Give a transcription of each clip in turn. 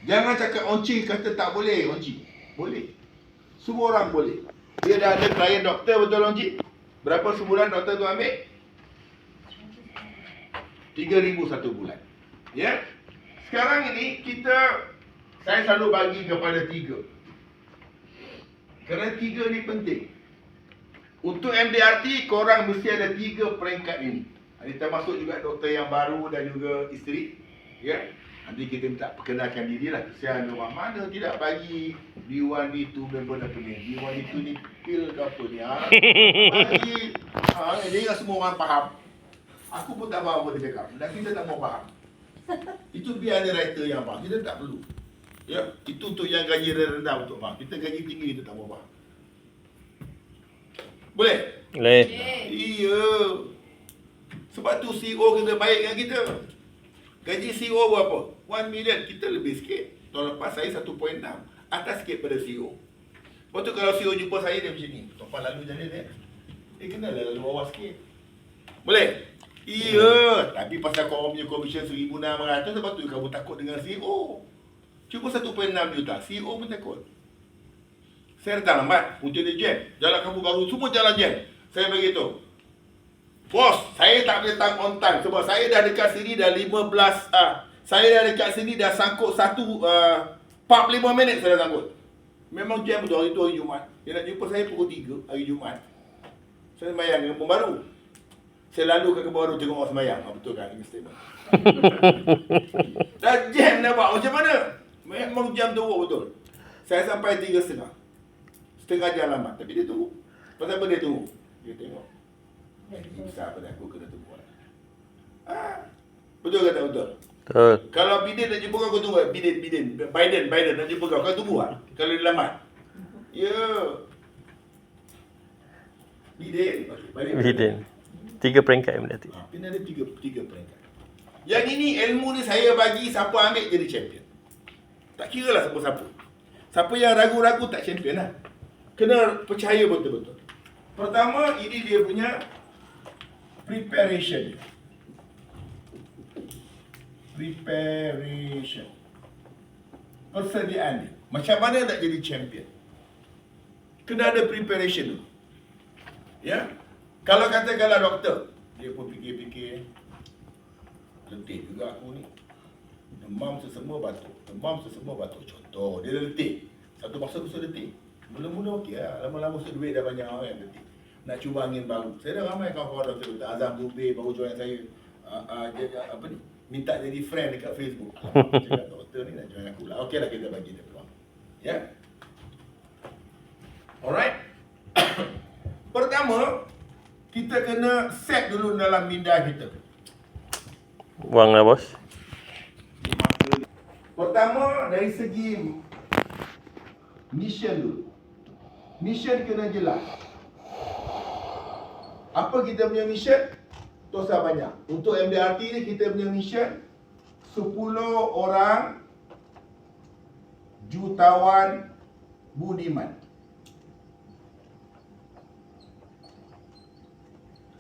Jangan cakap onci kata tak boleh onci. Boleh. Semua orang boleh. Dia dah ada klien doktor betul onci? Berapa sebulan doktor tu ambil? 3,000 satu bulan. Ya. Sekarang ini saya selalu bagi kepada 3. Kerana 3 ni penting. Untuk MDRT korang mesti ada 3 peringkat ini. Ini termasuk juga doktor yang baru dan juga isteri. Ya. Nanti kita minta perkenalkan diri lah. Kesian orang mana tidak bagi B1, B2 member apa ni. B1, B2 ni pil ke apa ni. Bagi. Dia semua orang faham. Aku pun tak faham apa dia cakap. Dan kita tak mau faham. Itu biar ada writer yang faham. Kita tak perlu. Ya. Itu untuk yang gaji rendah untuk faham. Kita gaji tinggi kita tak mau faham. Boleh? Boleh. Iya. Sebab tu CEO kena baik dengan kita. Gaji CEO berapa? 1 million. Kita lebih sikit. Tahun lepas saya 1.6. Atas sikit pada CEO. Lepas tu kalau CEO jumpa saya dia macam ni. Topan lalu jadi dia. Kena lah lalu bawah sikit. Boleh? Iya. Tapi pasal korang punya komisen 1,600 sebab tu kamu takut dengan CEO. Cuba 1.6 juta. CEO pun takut. Saya datang lambat. Punca dia jam. Jalan kamu baru semua jalan jam. Saya beritahu. Bos, saya tak boleh datang on time sebab saya dah dekat sini dah 15 saya dah dekat sini dah sangkut 45 minit saya dah sangkut. Memang jam betul hari tu hari Jumaat. Dia nak jumpa saya pukul 3 hari Jumaat. Saya sembahyang dengan Kebun Baru. Saya lalu ke Kebun Baru tengok orang sembahyang. Betul kan ini statement. Dah jam dah buat macam mana? Memang jam teruk betul. Saya sampai 3.30. Setengah jam lambat. Tapi dia tunggu. Pasal apa dia tunggu? Dia tengok. Besar pada aku kena tunggu. Betul ke tak betul? Betul. Kalau Biden nak jumpa kau tunggu. Biden nak jumpa kau tunggu lah. Kalau dia lambat. Ya. Biden. 3 peringkat MDRT. Biden ada 3 peringkat. Yang ini ilmu ni saya bagi siapa ambil jadi champion. Tak kira lah siapa-siapa. Siapa yang ragu-ragu tak champion lah. Kena percaya betul-betul. Pertama, ini dia punya preparation. Persediaan dia. Macam mana nak jadi champion? Kena ada preparation tu. Ya? Kalau katakanlah doktor, dia pun fikir-fikir, letih juga aku ni. Demam sesama batuk. Contoh, dia letih. Satu masa letih. Mula-mula okey lah. Lama-lama duit dah banyak kan letih. Nak cuba angin baru. Saya dah ramai kawan-kawan doktor. Azam Dubey baru join saya. Minta jadi friend dekat Facebook. Cakap doktor ni nak join aku lah. Okey lah kita bagi dia peluang. Ya. Alright. Pertama, kita kena set dulu dalam minda kita. Wang lah bos. Pertama, dari segi mission dulu. Mission kena jelas. Apa kita punya mission? Tosa banyak. Untuk MDRT ni kita punya mission 10 orang jutawan budiman.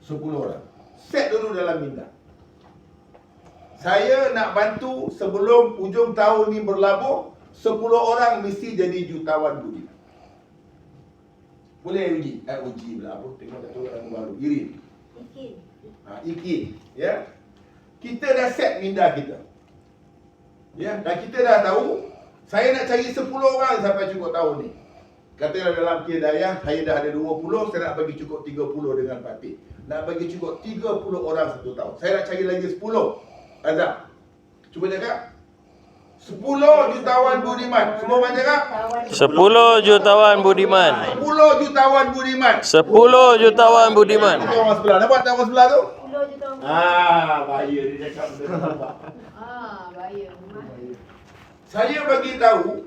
10 orang. Set dulu dalam minda. Saya nak bantu sebelum hujung tahun ni berlabuh 10 orang mesti jadi jutawan budiman. Boleh uji? Uji pula apa? Tengok tak tahu orang baru. Irin. Ikin. Ya. Kita dah set minda kita. Ya. Dan kita dah tahu saya nak cari 10 orang sampai cukup tahun ni. Katakanlah dalam kira daya saya dah ada 20, saya nak bagi cukup 30 dengan Pak Pit. Nak bagi cukup 30 orang satu tahun. Saya nak cari lagi 10. Azam. Cuba cakap. 10 jutawan budiman. Semua orang cakap? 10 jutawan budiman. 10 jutawan budiman. 10 jutawan budiman. Itu orang sebelah. Nampak tak orang sebelah tu? 10 jutawan. Bahaya dia cakap benda. Bahaya. Saya bagi tahu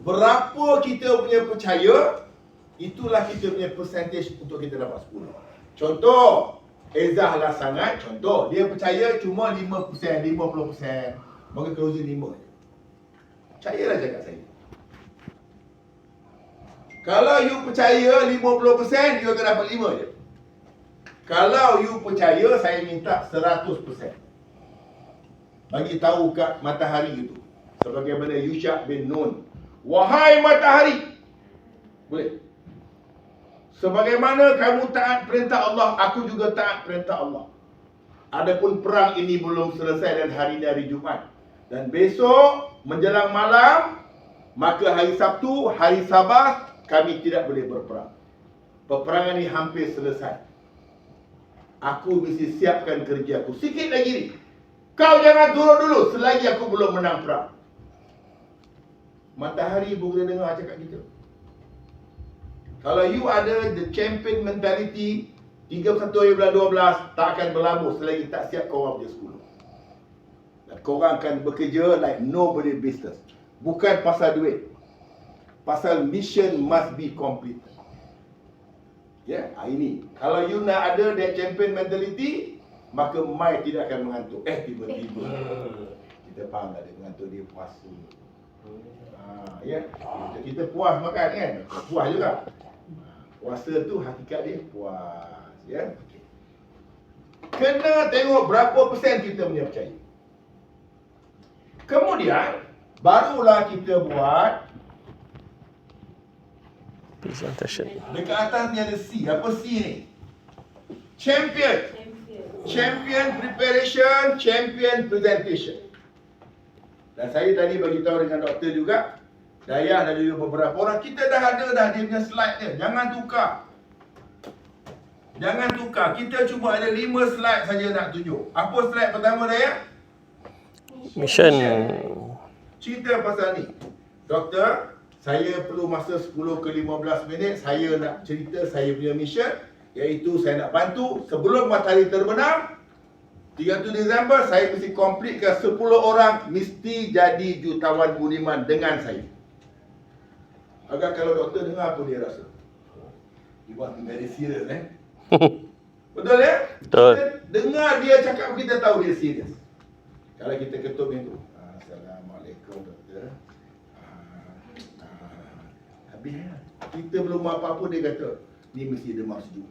berapa kita punya percaya, itulah kita punya percentage untuk kita dapat 10. Contoh, Ezah lah sangat, contoh, dia percaya cuma 5%, 50%. Maka closing 5 je. Percayalah cakap saya. Kalau you percaya 50%, you akan dapat 5 je. Kalau you percaya, saya minta 100%. Bagi tahu kat matahari itu. Sebagaimana Yusha' bin Nun. Wahai matahari. Boleh? Sebagaimana kamu taat perintah Allah, aku juga taat perintah Allah. Adapun perang ini belum selesai dan hari ini hari Jumaat. Dan besok menjelang malam, maka hari Sabtu, hari Sabat, kami tidak boleh berperang. Peperangan ini hampir selesai. Aku mesti siapkan kerja aku. Sikit lagi ni. Kau jangan turun dulu selagi aku belum menang perang. Matahari boleh dengar cakap kita. Kalau you ada the champion mentality, 31/12 tak akan berlabuh selagi tak siap korang punya 10. Dan korang akan bekerja like nobody business. Bukan pasal duit. Pasal mission must be complete. Ya, ini. Kalau you nak ada that champion mentality, maka mai tidak akan mengantuk. Tiba-tiba kita faham tak dia mengantuk, dia puasa. Ya, kita puas makan kan? Puas juga. Puasa tu hakikat dia puas. Ya. Kena tengok berapa persen kita punya percaya. Kemudian barulah kita buat Presentation. dekat atas ni ada C. Apa C ni? Champion. Champion preparation, champion presentation. Dan saya tadi bagi tahu dengan doktor juga, Dayah dan juga beberapa orang, kita dah ada dah dia punya slide dia. Jangan tukar. Jangan tukar. Kita cuma ada 5 slide saja nak tunjuk. Apa slide pertama Dayah? Mission. Cerita pasal ni. Doktor, saya perlu masa 10 ke 15 minit. Saya nak cerita saya punya mission, iaitu saya nak bantu sebelum matahari terbenam 31 Disember saya mesti completekan 10 orang mesti jadi jutawan budiman dengan saya. Agak kalau doktor dengar apa dia rasa? Dia buat very serious Betul ya? Betul. Kita dengar dia cakap, kita tahu dia serius. Kalau kita ketuk pintu, Assalamualaikum doktor. Habis kita belum apa-apa dia kata, ni mesti demam sejuk.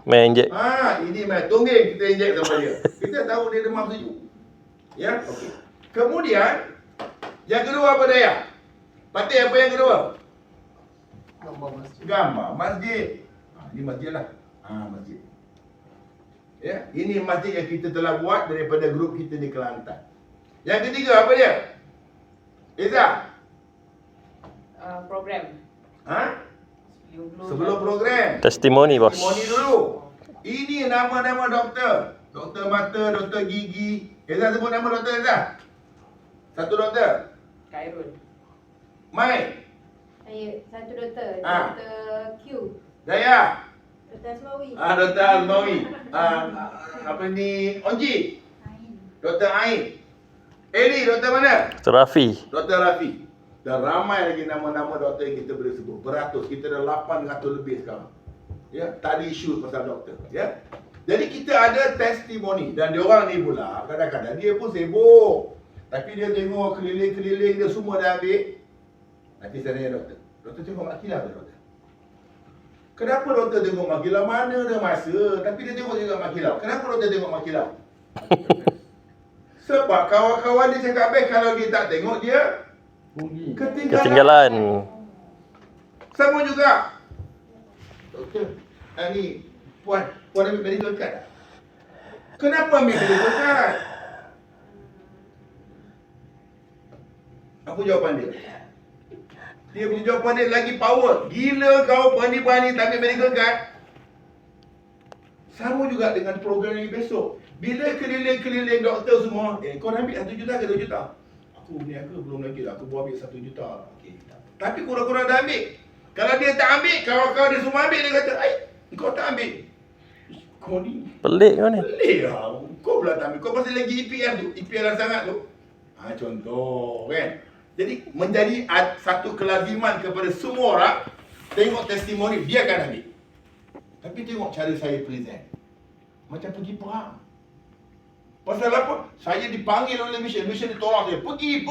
Main injek. Ini main tonggeng kita injek sama dia. Kita tahu dia demam sejuk. Ya, okey. Kemudian yang kedua apa Dayah? Patih apa yang kedua? Gambar masjid. Ini masjid lah. Masjid. Ya, ini masjid yang kita telah buat daripada grup kita di Kelantan. Yang ketiga apa dia? Izzah? Program. Sebelum program. Testimoni, bos. Testimoni dulu. Ini nama-nama doktor. Doktor mata, doktor gigi. Izzah sebut nama doktor Izzah. Satu doktor. Khairul. Mai. Saya satu doktor, Ah. Doktor Q, Dayah. Doktor Asmawi. Doktor Almawi. Apa ni? Onji. Doktor Ain. Eli, doktor mana? Dr. Rafi. Doktor Rafi. Dan ramai lagi nama-nama doktor yang kita boleh sebut. Beratus. Kita dah 800 lebih sekarang. Ya, tak ada isu pasal doktor. Ya. Jadi kita ada testimoni. Dan diorang ni pula, kadang-kadang dia pun sibuk. Tapi dia tengok keliling-keliling dia semua dah ambil. Nanti saya tanya doktor. Doktor tengok Mak Kilau ke doktor? Kenapa doktor tengok Mak Kilau? Mana ada masa. Tapi dia tengok juga Mak Kilau. Kenapa doktor tengok Mak Kilau? Sebab kawan-kawan dia cakap baik, kalau dia tak tengok dia Ketinggalan. Sama juga. Doktor, ni puan ambil medical card tak? Kenapa ambil medical card? Apa jawapan dia? Dia punya jawapan dia lagi power. Gila kau berani-berani tak ambil medical card. Sama juga dengan program ini besok. Bila keliling-keliling doktor semua, kau nak ambil 1 juta ke 2 juta? Aku berniaga belum lagi lah. Aku baru ambil 1 juta. Okay. Tapi kurang-kurang dah ambil. Kalau dia tak ambil, kawan-kawan dia semua ambil. Dia kata, kau tak ambil. Kau ni Pelik kau ni. pelik lah. Kau pula tak ambil. Kau masih lagi EPL tu. EPL lah sangat tu. Contoh kan. Jadi menjadi satu kelaziman kepada semua orang. Tengok testimoni, dia akan ambil. Tapi tengok cara saya present. Macam pergi perang. Pasal apa? Saya dipanggil oleh mission. Mission ditolak saya. Pergi.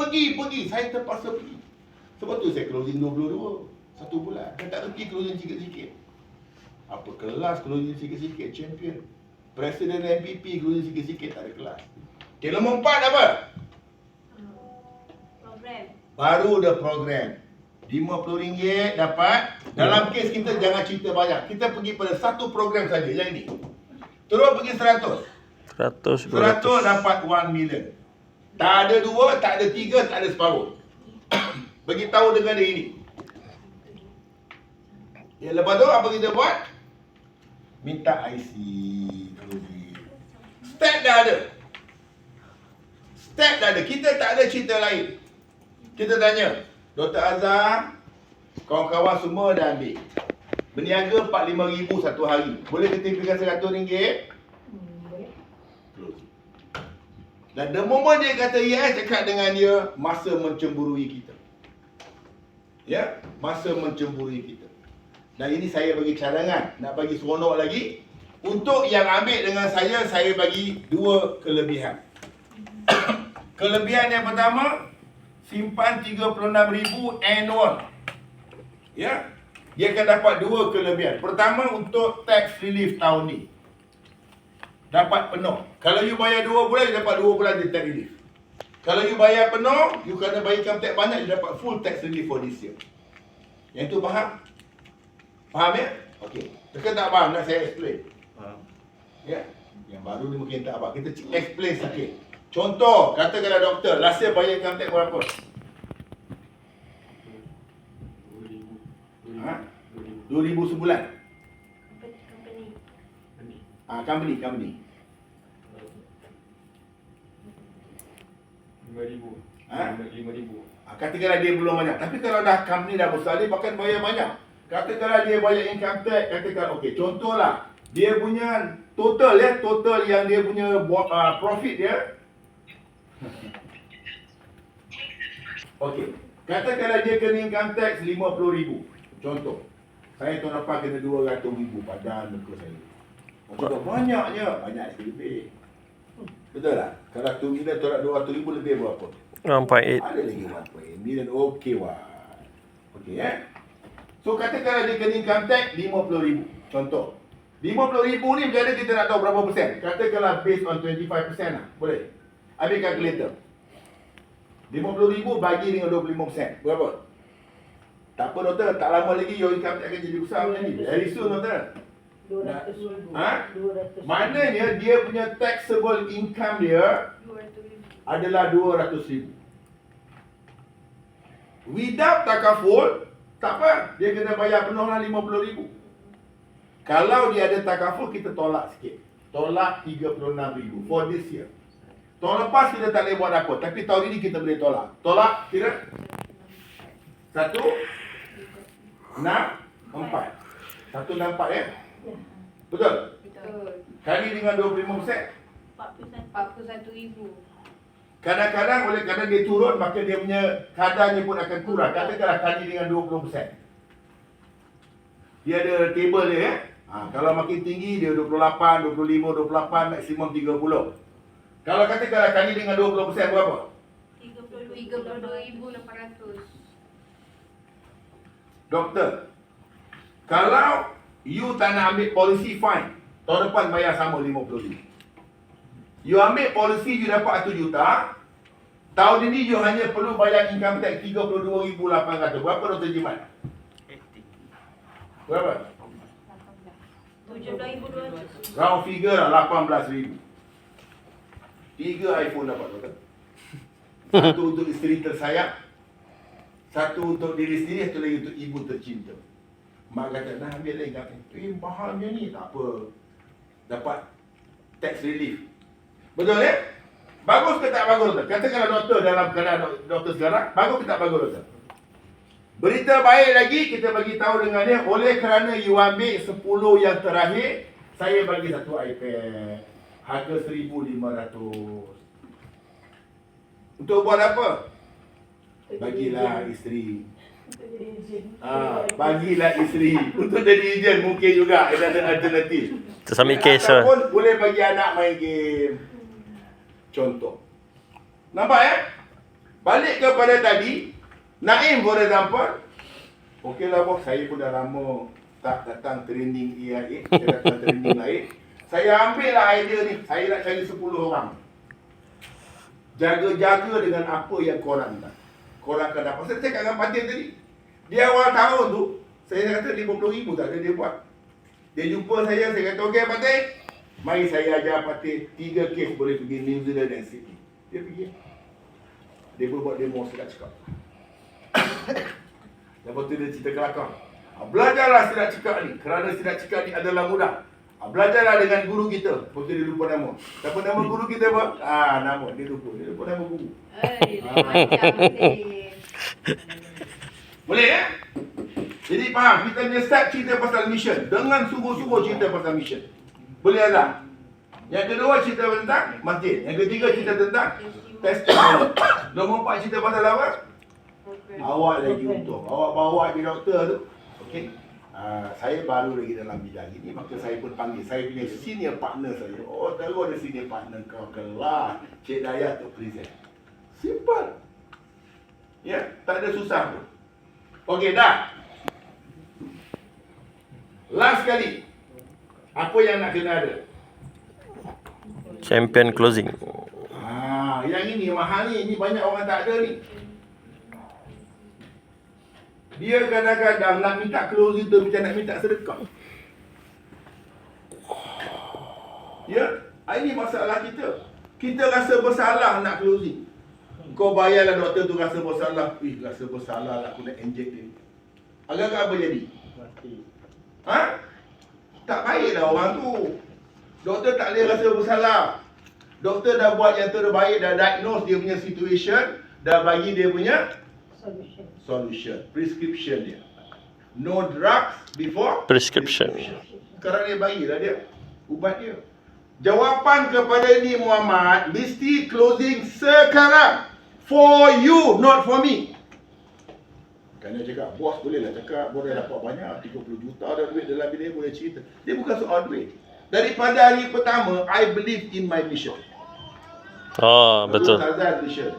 Saya terpaksa pergi. Sebab tu saya closing 22. 1 bulan. Saya tak pergi closing sikit-sikit. Apa kelas closing sikit-sikit? Champion. Presiden MPP closing sikit-sikit. Tak ada kelas. Okay, nombor 4 apa? Baru ada program. RM50 dapat. Dalam kes kita jangan cerita banyak. Kita pergi pada satu program saja, yang ini. Terus pergi 100. 100, 100 200. dapat 1 million. Tak ada 2, tak ada 3, tak ada separuh. Beritahu dengan dia ini. Ya, lepas tu apa kita buat? Minta IC. Step dah ada. Step dah ada. Kita tak ada cerita lain. Kita tanya, Dr. Azhar, kawan-kawan semua dah ambil. Berniaga 45,000 satu hari. Boleh ketimpikan RM100? Boleh. Dan the moment dia kata yes, cakap dengan dia, masa mencemburui kita. Ya, masa mencemburui kita. Dan ini saya bagi cadangan, nak bagi seronok lagi. Untuk yang ambil dengan saya bagi 2 kelebihan. Kelebihan yang pertama, simpan 36,000 annual. Ya, dia akan dapat 2 kelebihan. Pertama, untuk tax relief tahun ni. Dapat penuh. Kalau you bayar 2 bulan, you dapat 2 bulan di tax relief. Kalau you bayar penuh, you kena bayar income tax banyak, you dapat full tax relief for this year. Yang tu faham? Faham ya? Okey. Tekan tak faham, nak saya explain. Ya. Yang baru ni mungkin tak apa. Kita explain sikit. Contoh, katakanlah doktor, last year bayar income tax berapa? Ha? 2,000 sebulan. Company. 5,000. Ha? 5,000. Katakanlah dia belum banyak. Tapi kalau dah company dah besar, dia bahkan bayar banyak. Katakanlah dia bayar income tax, katakan okey, contohlah dia punya total yang dia punya profit dia. Okey, katakanlah dia kena income tax 50,000. Contoh. Saya tahun lepas kena 200,000 pada muka saya. Maksudnya banyaknya, banyak sikit lebih. Betul tak? Kalau tu kita tolak 200,000 lebih berapa? 1.8. Ada lagi 1.8 million. Okey wah. Okey So katakanlah dia kena income tax 50,000. Contoh. 50,000 ni berada kita nak tahu berapa persen. Katakanlah based on 25% lah. Boleh? Ambil calculator. 50,000 bagi dengan 25%. Berapa? Tak apa doktor, tak lama lagi your income tax akan jadi besar macam ni. Very soon doktor. 200,000. Ha? 200,000. Maknanya dia punya taxable income dia 200,000. adalah 200,000. Without takaful, tak apa, dia kena bayar penuh lah 50,000. Kalau dia ada takaful, kita tolak sikit. Tolak 36,000 for this year. Tahun lepas kita tak boleh buat apa, tapi tahun ini kita boleh tolak. Tolak kira 1, 6, 4. 164 ya? Betul? Betul. Kali dengan 25%. 41,000. Kadang-kadang oleh kerana dia turun, maka dia punya kadarnya pun akan kurang. Katakanlah kali dengan 20%. Dia ada table dia ya. Kalau makin tinggi dia 28, 25, 28, maksimum 30. Kalau katakanlah kali dengan 20% berapa? 32,800. Doktor, kalau you tak nak ambil polisi fine, tahun depan bayar sama 50,000. You ambil polisi, you dapat 1 juta. Tahun ini you hanya perlu bayar income tax 32,800. Berapa Dr. Jimat? Berapa? 17,200. Round figure lah 18,000. 3 iPhone dapat doktor. Satu untuk isteri tersayang, satu untuk diri sendiri, satu lagi untuk ibu tercinta. Mak kata, dah ambil lagi kata, mahalnya ni, tak apa. Dapat tax relief. Betul ya? Bagus ke tak bagus doktor? Katakanlah doktor dalam keadaan doktor sekarang, bagus ke tak bagus doktor? Berita baik lagi, kita bagi tahu dengan dia, oleh kerana you ambil 10 yang terakhir, saya bagi satu iPad. Harga 1,500. Untuk buat apa? Bagilah isteri. Bagilah isteri. Untuk jadi ejen mungkin juga ada alternatif. Tersami kes lah. Ataupun boleh bagi anak main game. Contoh. Nampak ya? Balik kepada tadi, Naim for example. Okeylah bos, saya pun dah lama tak datang training AIA, saya datang training lain. Saya ambil lah idea ni, saya nak cari 10 orang. Jaga-jaga dengan apa yang korang nak. korang akan dapat. Saya cakap dengan Fatin tadi. Di awal tahun tu, saya kata 50,000 tak ada dia buat. Dia jumpa saya kata, okey Fatin, mari saya ajar Fatin 3 kes boleh pergi New Zealand dan Sydney. Dia pergi. Dia pun buat demo, saya nak cakap. Lepas tu dia cerita kelakar. Belajarlah silat cekak ni, kerana silat cekak ni adalah mudah. Belajarlah dengan guru kita. Lepas tu dia lupa nama. Siapa nama guru kita apa? Nama. Dia lupa nama guru. Macam ni. Boleh ya? Jadi faham, kita punya start cerita pasal mission. Dengan sungguh-sungguh cerita pasal mission. Boleh tak? Yang kedua cerita tentang masjid. Yang ketiga cerita tentang testimoni. Nombor 4 cerita pasal apa? Awak lagi untung. Awak bawa pergi doktor tu. Okey. Saya baru lagi dalam bidang ini, maka saya pun panggil saya punya senior partner saya. Oh, terus ada senior partner kau kelas Cik Dayat tu present. Simple. Ya, tak ada susah pun. Okey, dah. Last kali. Apa yang nak kena ada? Champion closing. Yang ini mahal ni. Ini banyak orang tak ada ni. Dia kadang-kadang nak minta closing tu macam nak minta sedekah. Ya, ini masalah kita. Kita rasa bersalah nak closing. Kau bayarlah doktor tu rasa bersalah. Rasa bersalah lah aku nak inject dia. Agak-agak apa jadi? Mati. Tak baiklah orang tu. Doktor tak boleh rasa bersalah. Doktor dah buat yang terbaik, dah diagnose dia punya situation, dah bagi dia punya solution, prescription dia. No drugs before Prescription. Sekarang dia bagilah dia ubat dia. Jawapan kepada ini Muhammad, mesti closing sekarang. For you, not for me. Kan dia cakap, bos bolehlah cakap, boleh dapat banyak, 30 juta ada duit dalam bilik, boleh cerita. Dia bukan soal duit. Daripada hari pertama, I believe in my mission. Oh, betul. Tazal mission.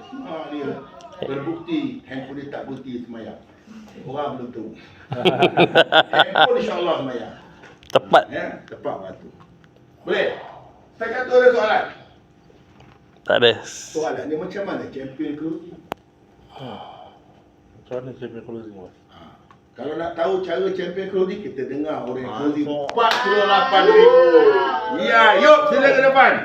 Dia berbukti, handphone dia tak bukti semayang. Orang belum tahu. Handphone insyaAllah semayang. Tepat. Ya, tepat waktu. Boleh? Setakat tu ada soalan? Tak ada. Soalan dia macam mana champion closing? Macam mana champion closing, bos? Kalau nak tahu cara champion closing, kita dengar orang yang closing 48,000. Ya, yuk sila ke depan.